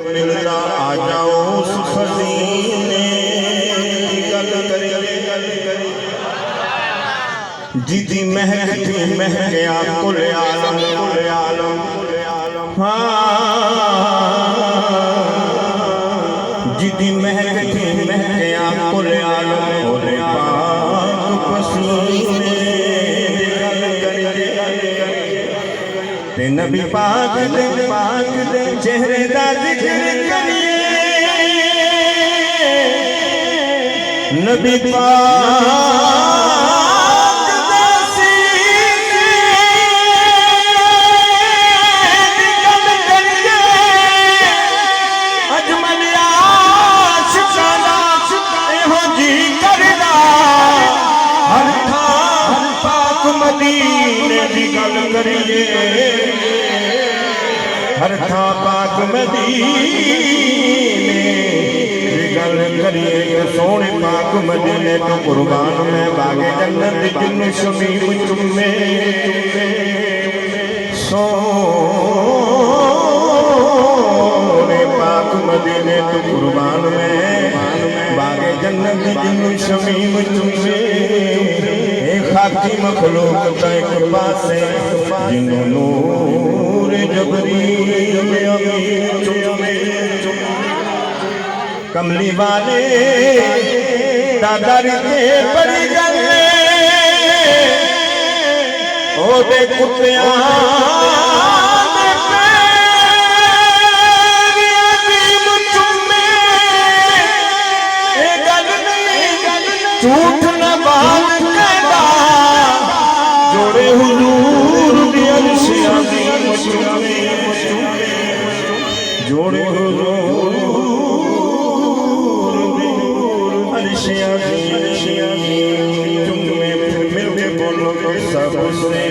मिलता आ जाओ उस खजीने की गल करिए जिदी महक थी महकिया कुल आलम जिदी महक थी महकिया कुल आलम ओले पाक पसीने ते नबी पाक दे चेहरे दा जिक्र करिए नबी पाक दा सीने दी गल करिए अजमल आशिकाना एहो जी करदा हर थां पाक मदीने दी गल करिए हर था पाक मदीने गल करिए सोने पाक मदीने तो कुर्बान में बागे जन्नत जिन्नु शमीम चुम्मे सोने पाक मदीने तो कुर्बान में बागे जन्नत जिन्नु शमीम चुम्मे खाकी मखलूक तक पासे जिन्नु नूर जबरील में कमली वाले दादारी के बड़ी गले ओ दे कुत्तियां झूठ न बात कहता जोड़े हुजूर दी अर्शिया दी जोड़े हुजूर दी अर्शिया दी चुम्मे मिल के बोलो तो सबसे